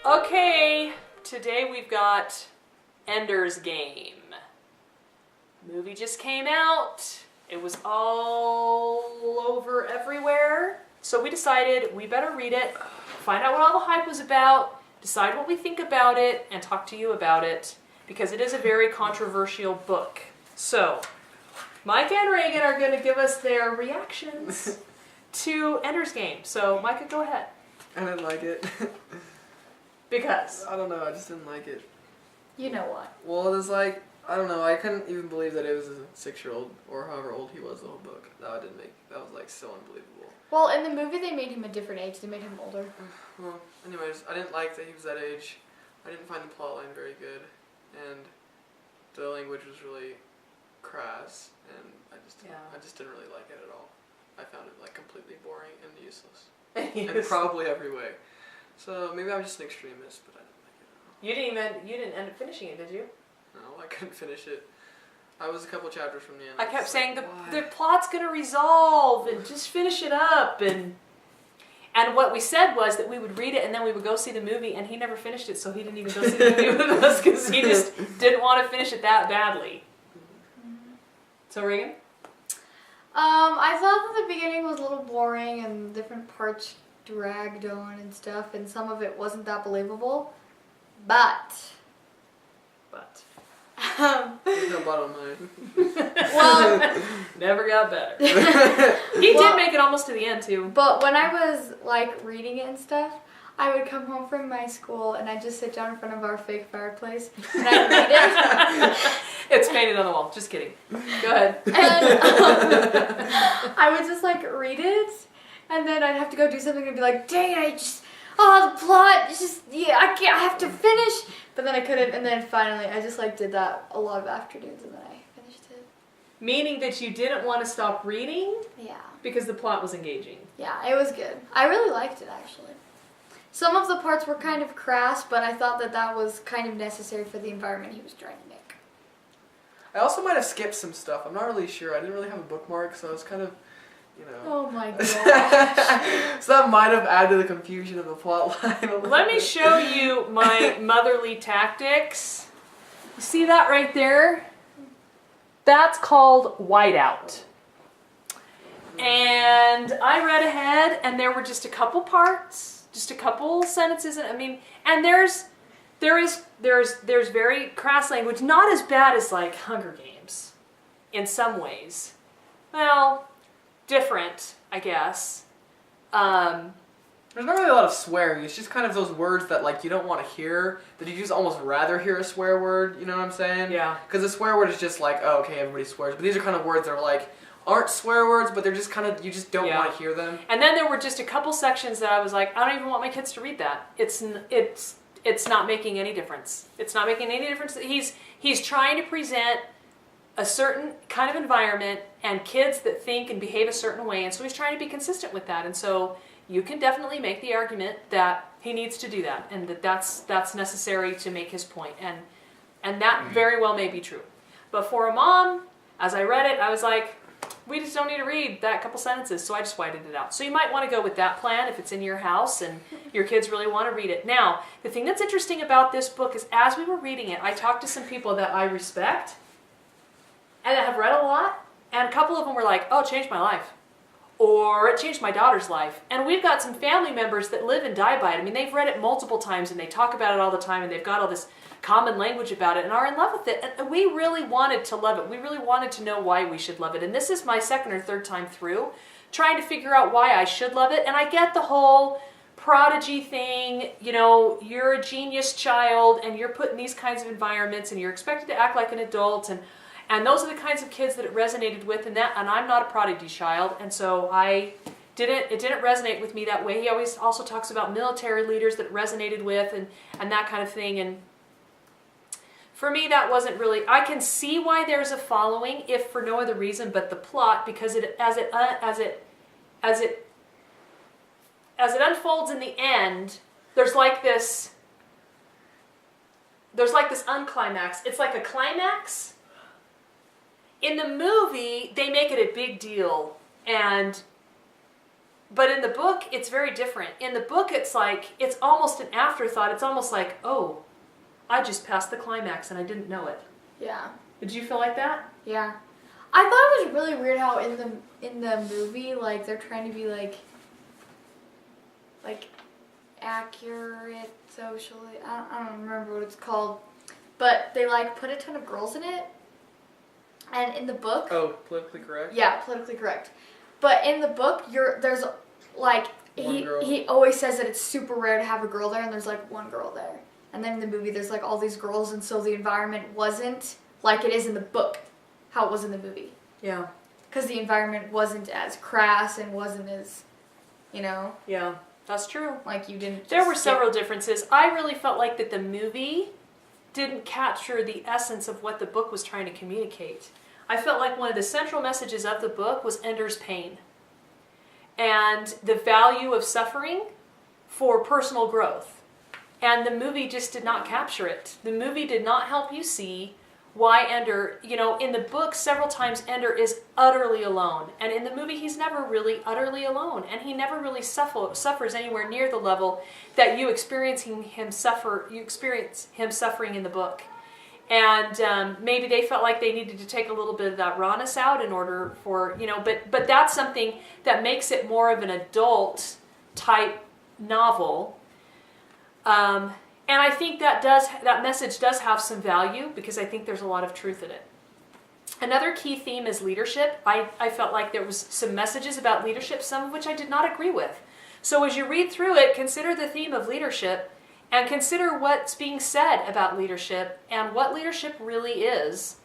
Okay, today we've got Ender's Game. Movie just came out. It was all over everywhere. So we decided we better read it, find out what all the hype was about, decide what we think about it, and talk to you about it, because it is a very controversial book. So, Mike and Reagan are going to give us their reactions to Ender's Game. So, Micah, go ahead. I didn't like it. Because? I don't know, I just didn't like it. You know what? Well, it was like, I don't know, I couldn't even believe that it was a 6-year-old, or however old he was the whole book. That was like so unbelievable. Well, in the movie they made him a different age. They made him older. Well, anyways, I didn't like that he was that age. I didn't find the plotline very good, and the language was really crass, and I just didn't really like it at all. I found it like completely boring and useless. In probably every way. So maybe I'm just an extremist, but I didn't like it at all. You didn't end up finishing it, did you? No, I couldn't finish it. I was a couple chapters from the end. I kept saying the plot's gonna resolve and just finish it up, and what we said was that we would read it and then we would go see the movie, and he never finished it, so he didn't even go see the movie with us because he just didn't want to finish it that badly. So Reagan? I thought that the beginning was a little boring and different parts dragged on and stuff, and some of it wasn't that believable. But There's no bottom line. well, never got better. He did make it almost to the end too. but when I was like reading it and stuff, I would come home from my school and I'd just sit down in front of our fake fireplace and I'd read it. It's painted on the wall. Just kidding. Go ahead. And I would just like read it, and then I'd have to go do something and be like, dang it, the plot, I have to finish. But then I couldn't, and then finally I just like did that a lot of afternoons, and then I finished it. Meaning that you didn't want to stop reading? Yeah. Because the plot was engaging. Yeah, it was good. I really liked it, actually. Some of the parts were kind of crass, but I thought that was kind of necessary for the environment he was trying to make. I also might have skipped some stuff. I'm not really sure. I didn't really have a bookmark, so I was kind of, Oh my gosh. So that might have added to the confusion of the plot line a little Let me bit. show you my motherly tactics. You see that right there? That's called whiteout. And I read ahead, and there were just a couple parts, just a couple sentences, and there's very crass language, not as bad as like Hunger Games, in some ways. Well, different, I guess. There's not really a lot of swearing. It's just kind of those words that like you don't want to hear, that you just almost rather hear a swear word, you know what I'm saying? Yeah. Because a swear word is just like, oh, okay, everybody swears. But these are kind of words that are like, aren't swear words, but they're just kind of, you just don't want to hear them. And then there were just a couple sections that I was like, I don't even want my kids to read that. It's not making any difference. It's not making any difference. He's trying to present a certain kind of environment and kids that think and behave a certain way, and so he's trying to be consistent with that. And so you can definitely make the argument that he needs to do that, and that's necessary to make his point, and that very well may be true. But for a mom, as I read it, I was like, we just don't need to read that couple sentences, so I just whited it out. So you might want to go with that plan if it's in your house and your kids really want to read it. Now, the thing that's interesting about this book is as we were reading it, I talked to some people that I respect and that have read a lot, and a couple of them were like, oh, it changed my life. Or it changed my daughter's life. And we've got some family members that live and die by it. I mean, they've read it multiple times and they talk about it all the time, and they've got all this common language about it and are in love with it. And we really wanted to love it. We really wanted to know why we should love it. And this is my second or third time through trying to figure out why I should love it. And I get the whole prodigy thing, you're a genius child and you're put in these kinds of environments and you're expected to act like an adult, and those are the kinds of kids that it resonated with, and I'm not a prodigy child, and so it didn't resonate with me that way. He always also talks about military leaders that it resonated with and that kind of thing, and for me that wasn't really, I can see why there's a following, if for no other reason but the plot, because as it unfolds in the end, there's like this unclimax. It's like a climax. In the movie, they make it a big deal, and But in the book, it's very different. In the book, it's almost an afterthought. It's almost like, oh, I just passed the climax and I didn't know it. Yeah. Did you feel like that? Yeah. I thought it was really weird how in the movie, like, they're trying to be like accurate socially. I don't remember what it's called, but they like put a ton of girls in it. And in the book, Oh, politically correct? yeah, politically correct. But in the book, there's like he always says that it's super rare to have a girl there, and there's like one girl there. And then in the movie, there's like all these girls, and so the environment wasn't like it is in the book, how it was in the movie. Yeah. Because the environment wasn't as crass and wasn't as, you know. Yeah, that's true. Like you didn't. There were several differences. I really felt like that the movie didn't capture the essence of what the book was trying to communicate. I felt like one of the central messages of the book was Ender's pain and the value of suffering for personal growth. And the movie just did not capture it. The movie did not help you see why Ender, in the book several times Ender is utterly alone. And in the movie he's never really utterly alone. And he never really suffers anywhere near the level that you experience him suffering in the book. And maybe they felt like they needed to take a little bit of that rawness out in order for, but that's something that makes it more of an adult type novel. And I think that message does have some value because I think there's a lot of truth in it. Another key theme is leadership. I felt like there was some messages about leadership, some of which I did not agree with. So as you read through it, consider the theme of leadership and consider what's being said about leadership and what leadership really is.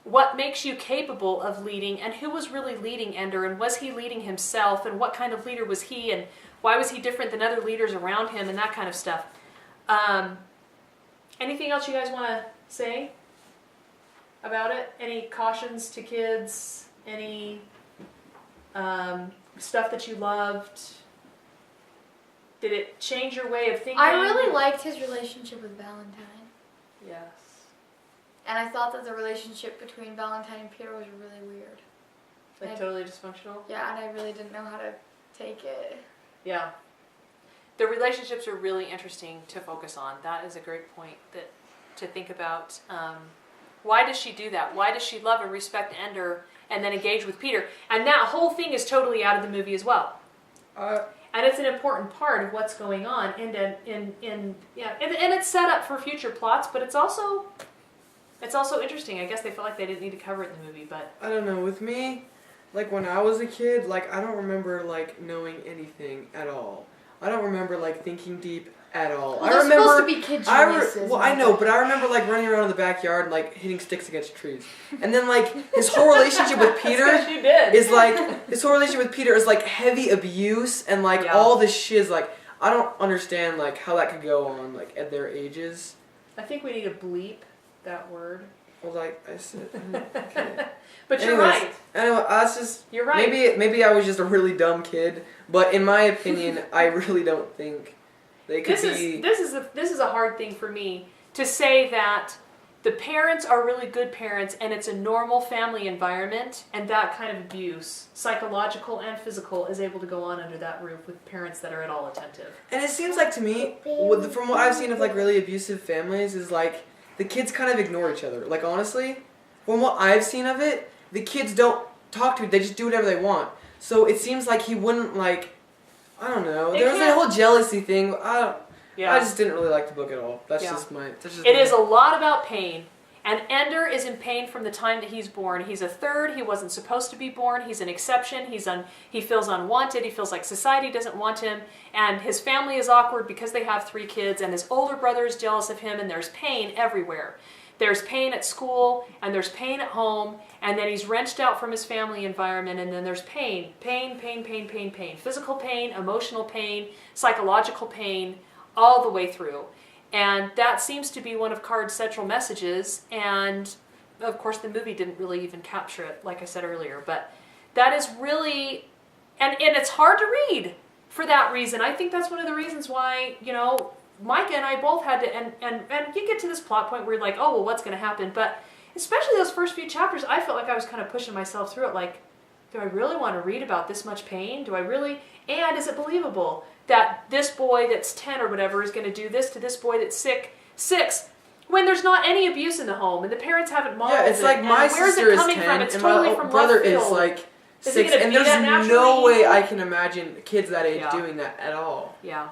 What makes you capable of leading and who was really leading Ender and was he leading himself and what kind of leader was he and why was he different than other leaders around him and that kind of stuff. Anything else you guys want to say about it? Any cautions to kids? Any stuff that you loved? Did it change your way of thinking? I really liked his relationship with Valentine. Yes. And I thought that the relationship between Valentine and Peter was really weird. Like totally dysfunctional? Yeah, and I really didn't know how to take it. Yeah. The relationships are really interesting to focus on. That is a great point to think about. Why does she do that? Why does she love and respect Ender and then engage with Peter? And that whole thing is totally out of the movie as well. And it's an important part of what's going on. And it's set up for future plots, but it's also interesting. I guess they felt like they didn't need to cover it in the movie, but I don't know. With me, like when I was a kid, like I don't remember like knowing anything at all. I don't remember like thinking deep at all. Well, I remember supposed to be kid geniuses. I know, but I remember like running around in the backyard and like hitting sticks against trees. And then like his whole relationship with Peter is like heavy abuse and like all this shiz. Like I don't understand like how that could go on like at their ages. I think we need to bleep that word. Well, like I said, okay. But you're right. Anyway, that's just you're right. Maybe I was just a really dumb kid, but in my opinion, I really don't think they could be. This is a hard thing for me to say that the parents are really good parents and it's a normal family environment and that kind of abuse, psychological and physical, is able to go on under that roof with parents that are at all attentive. And it seems like to me, from what I've seen of like really abusive families, is like the kids kind of ignore each other. Like honestly, from what I've seen of it, the kids don't talk to each other, they just do whatever they want. So it seems like he wouldn't like, I don't know. There was a whole jealousy thing. I just didn't really like the book at all. That's just my. It is a lot about pain. And Ender is in pain from the time that he's born. He's a third. He wasn't supposed to be born. He's an exception. He feels unwanted. He feels like society doesn't want him. And his family is awkward because they have 3 kids. And his older brother is jealous of him. And there's pain everywhere. There's pain at school. And there's pain at home. And then he's wrenched out from his family environment. And then there's pain. Pain. Physical pain, emotional pain, psychological pain, all the way through. And that seems to be one of Card's central messages, and of course the movie didn't really even capture it, like I said earlier, but that is really, and it's hard to read for that reason. I think that's one of the reasons why, Micah and I both had to, and you get to this plot point where you're like, oh, well, what's going to happen? But especially those first few chapters, I felt like I was kind of pushing myself through it, like, do I really want to read about this much pain? Do I really? And is it believable that this boy that's 10 or whatever is going to do this to this boy that's 6, when there's not any abuse in the home and the parents haven't modeled it? Yeah, it's like my sister is 10 It's and totally my from brother left is field. like Is he 6, gonna and be that there's no naturally? way I can imagine kids that age Yeah. doing that at all. Yeah.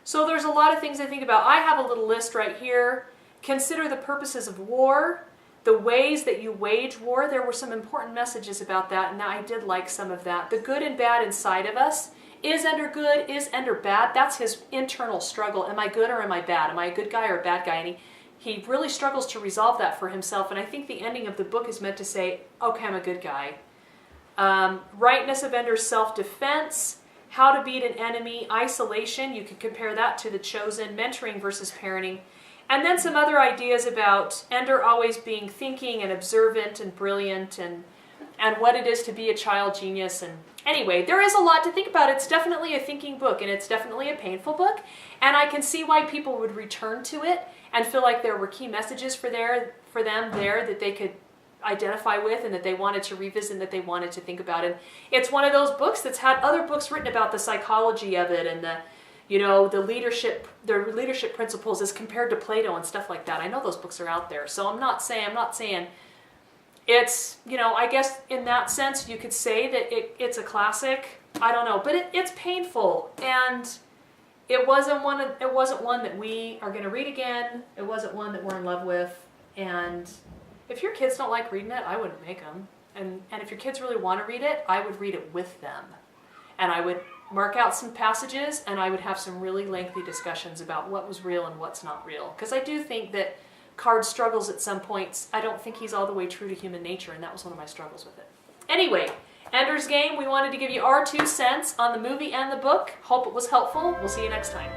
So there's a lot of things I think about. I have a little list right here. Consider the purposes of war, the ways that you wage war. There were some important messages about that, and I did like some of that. The good and bad inside of us. Is Ender good? Is Ender bad? That's his internal struggle. Am I good or am I bad? Am I a good guy or a bad guy? And he really struggles to resolve that for himself. And I think the ending of the book is meant to say, okay, I'm a good guy. Rightness of Ender's self-defense, how to beat an enemy, isolation. You could compare that to The Chosen, mentoring versus parenting. And then some other ideas about Ender always being thinking and observant and brilliant and what it is to be a child genius. And anyway, there is a lot to think about. It's definitely a thinking book, and it's definitely a painful book. And I can see why people would return to it and feel like there were key messages for them there that they could identify with and that they wanted to revisit and that they wanted to think about. And it's one of those books that's had other books written about the psychology of it and the leadership principles as compared to Plato and stuff like that. I know those books are out there, so I'm not saying it's, I guess in that sense you could say that it's a classic. I don't know, but it's painful, and it wasn't one that we are going to read again. It wasn't one that we're in love with, and if your kids don't like reading it, I wouldn't make them. And if your kids really want to read it, I would read it with them. And I would mark out some passages, and I would have some really lengthy discussions about what was real and what's not real. Because I do think that Card struggles at some points. I don't think he's all the way true to human nature, and that was one of my struggles with it. Anyway, Ender's Game, we wanted to give you our 2 cents on the movie and the book. Hope it was helpful. We'll see you next time.